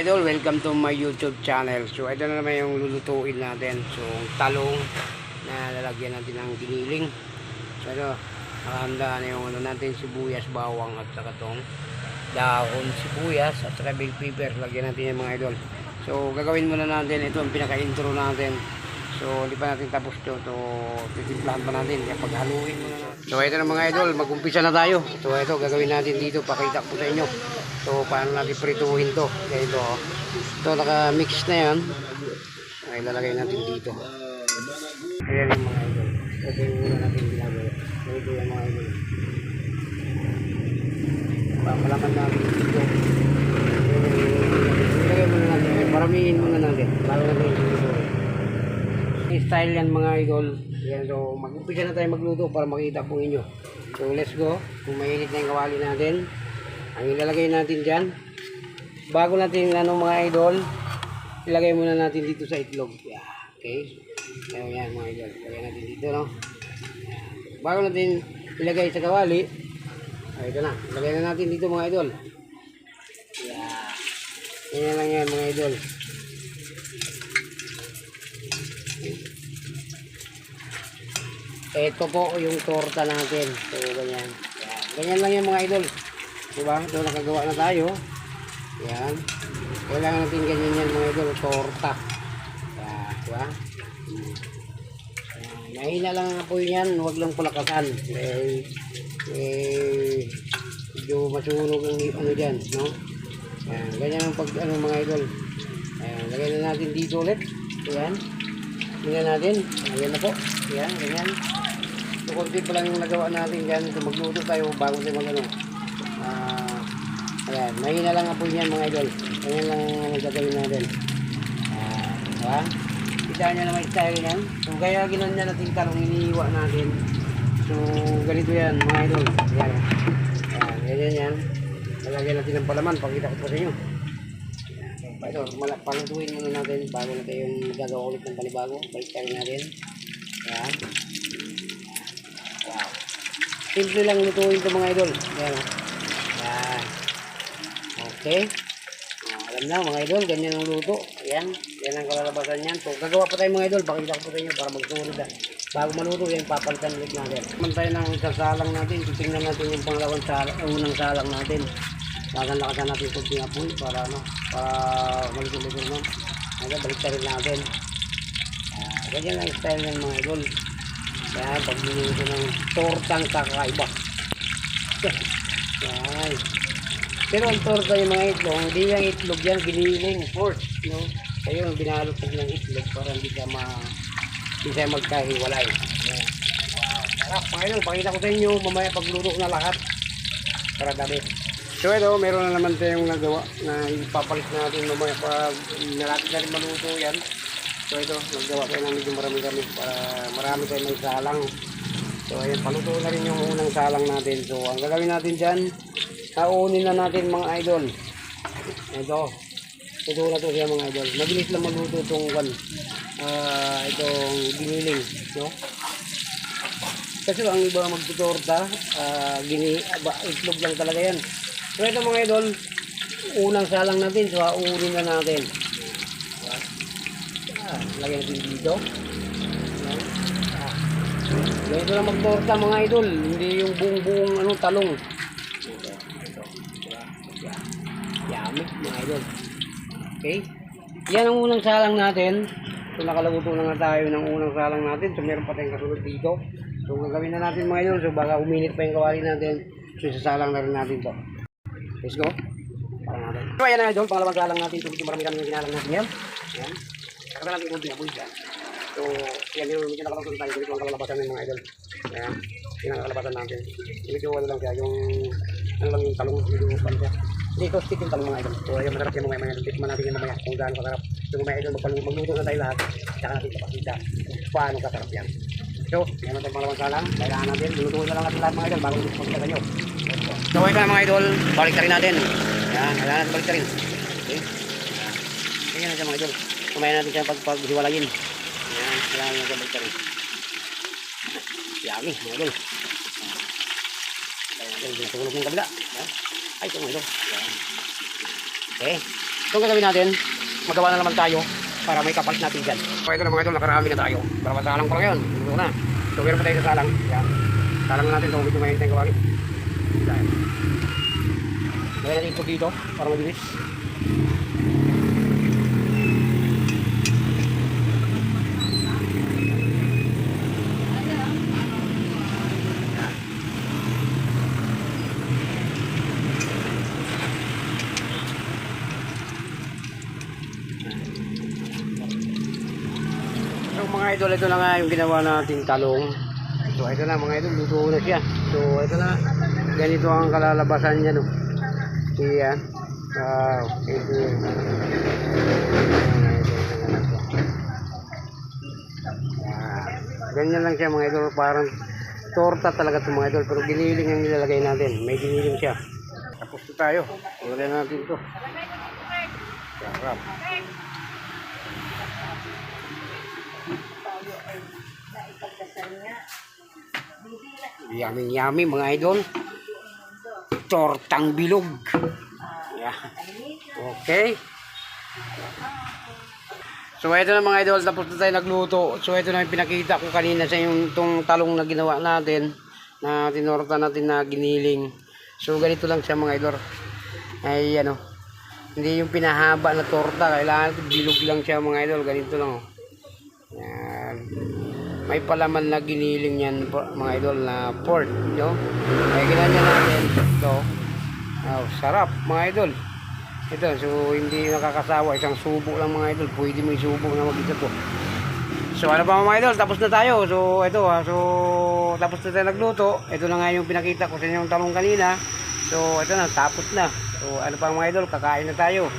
idol, welcome to my YouTube channel. So ito na naman yung lulutuin natin. So talong na lalagyan natin ng giniling. So ito, nakahanda na yung natin, sibuyas, bawang at saka tong dahon sibuyas at saka bell pepper. Lagyan natin yung mga idol. So gagawin muna natin, ito ang pinaka-intro natin. So hindi pa natin tapos to. So titimplahan pa natin, kaya paghaluin muna natin. So ito na mga idol, mag-umpisa na tayo. So ito gagawin natin dito, pakita ko sa inyo. So paano natin prituhin to. Kaya ito naka-mix na yan. Ay lalagay natin dito. Ayan yung mga idol. Ito yung muna natin ginagawa. Ito yung mga idol. Papalaman natin dito. Ilagay muna natin. Paramihin muna natin. Bago natin dito. Style yan mga idol. Yan, so mag-umpisa na tayo magluto para makita po inyo. So let's go. Kung mainit na yung kawali natin, ang ilalagay natin dyan, bago natin mga idol, ilagay muna natin dito sa itlog. Yeah, okay. Ayan yan mga idol. Ilagay natin dito, no? Bago natin ilagay sa kawali, ito na. Ilagay na natin dito mga idol. Yeah. Ganyan lang yan mga idol. Ito po yung torta natin. So ganyan. Yeah. Ganyan lang yan mga idol. Diba? Ito nakagawa na tayo. Yan. Kailangan natin ganyan yan mga idol. Torta. Yan. Diba? Mahina lang ang apoy yan. Huwag lang palakasan. Medyo masunog ang ano dyan. No? Yan. Ganyan ang pag mga idol. Yan. Lagay na natin dito ulit. Yan. Tingnan natin. Ayan na po. Yan. Ganyan. So konti pa lang yung nagawa natin dyan. So magluto tayo bago tayo mag ayan, mahina lang apoy niyan mga idol. Ayan lang ang gagawin natin. Diba? Kita nyo naman yung style yan. So kaya ginanya natin talong, iniiwa natin. So ganito yan mga idol. Ayan. Ayan, ganyan yan. Nalagyan natin ng palaman. Pakita ko po sa inyo. Ayan. So ito, palutuin muna natin bago na tayong gagawa ulit ng panibago. Balik tayo natin. Ayan. Wow. Simple lang lutuin ito mga idol. Ayan. Ayan. Okay. Alam na mga idol, ganyan ang luto. Ayan. Yan ang kalalabasan yan. So gagawa pa tayo mga idol. Pakita ko po sa inyo para magsunod. Bago maluto yan, papalitan ulit natin. Naman tayo ng sasalang natin. Titingnan natin yung pangalawang salang, unang salang natin. Lakasan natin yung kunting apoy para maluto-luto naman. Ayan, balik tayo natin. Ganyan ang style ng mga idol. Kaya pag niluto ng tortang kakaiba. Yan. Pero ang torta yung mga itlog, hindi yung itlog yan, giniling, pork, no? Kaya yung binalot ng itlog para hindi ka magkahiwalay. Yan. Wow, sarap mga idol, pakita ko sa inyo mamaya pagluto na lahat para dami. So ito, meron na naman tayong nagawa na ipapalit natin mamaya pag nalapit na rin maluto yan. So ito, nagawa tayo ng medyo marami para marami tayong may salang. So ayan, paluto na rin yung unang salang natin. So ang gagawin natin dyan, naunin na natin mga idol. Ito na to siya mga idol. Mabilis lang maluto itong itong giniling, no? Kasi ang iba magtutorta, itlog lang talaga yan. So ito mga idol, unang salang natin. So aunin na natin. Lagyan natin dito. Ganito lang magtorta mga idol. Hindi yung buong talong. Yummy mga idol. Okay. Yan ang unang salang natin. So nakalaguto na nga tayo ng unang salang natin. So meron pa tayong kasunod dito. So gagawin na natin mga idol. So baka uminit pa yung kawali natin. So sasalang na rin natin to. Let's go. Parang natin. So ayan na idol. Pangalawang salang natin. So marami kami yung ginalang natin yan. Ayan. Kaya natin kunting apoy dyan. So yan yung nakalaguto tayo. Ganito ang kalalabasan ng mga idol. Ayan. Yan ang kalalabasan natin. Medyo wala lang siya. Yung talong. Medyo pan siya. Dito stick yung talong mga idol. So ayun, masarap yan mamaya. Tikman natin yan mamaya kung gaano kasarap. So mamaya idol, magluto na tayo lahat. Tsaka natin kapakita paano kasarap yan. So yan natin pangalawang salang. Kailangan natin, lulutuin na lang natin lahat mga idol bago magkita nyo. So ito na mga idol, balik ka rin natin. Yan, kailangan natin balik ka rin. Okay. Ganyan na siya mga idol. Mamaya natin siya paghiwalayin. Yan, kailangan natin balik ka rin. Yummy mga idol. Kaya natin, binatulog ng kabila. Ay, ito mga idol. Okay. So, ang gagawin natin, magawa na naman tayo para may kapalit natin dyan. So, ito na mga idol, nakarami na tayo. Para masalang ko na yun. Ito na. So, meron pa tayo sa salang. Yan. Salang natin. So, medyo ngayon tayong gawagin. Yan. Lagyan natin ito dito para mabilis. So mga idol, ito na nga yung ginawa nating talong. So ito na mga idol, luto na siya. So ito na, ganito ang kalalabasan niya, no. Yan. Ito. Ganyan lang siya mga idol, parang torta talaga ito mga idol, pero giniling ang nilalagay natin. May giniling siya. Tapos ito tayo. Ulagay natin ito. Sarap. Yummy yummy mga idol. Tortang bilog. Yeah. Okay. So ito na mga idol, tapos na tayo nagluto. So ito na yung pinakita ko kanina sa yung itong talong na ginawa natin, na tinorta natin na giniling. So ganito lang siya mga idol. Ay ano, hindi yung pinahaba na torta, kailangan bilog lang siya mga idol. Ganito lang oh. Yan. May palaman na giniling yan mga idol na pork, no? Kaya ginanya natin ito. Oh, sarap mga idol. Ito, so hindi nakakasawa, isang subo lang mga idol. Pwede mo isubo na mag-isa to. So ano pa mga idol, tapos na tayo. So ito ha, so tapos na tayo nagluto. Ito na nga yung pinakita ko sa inyo yung talong kanina. So ito na, tapos na. So ano pa mga idol, kakain na tayo.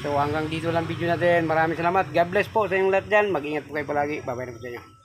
So hanggang dito lang video natin. Maraming salamat. God bless po sa inyong lahat dyan. Mag-ingat po kayo palagi. Bye-bye na po sa inyo.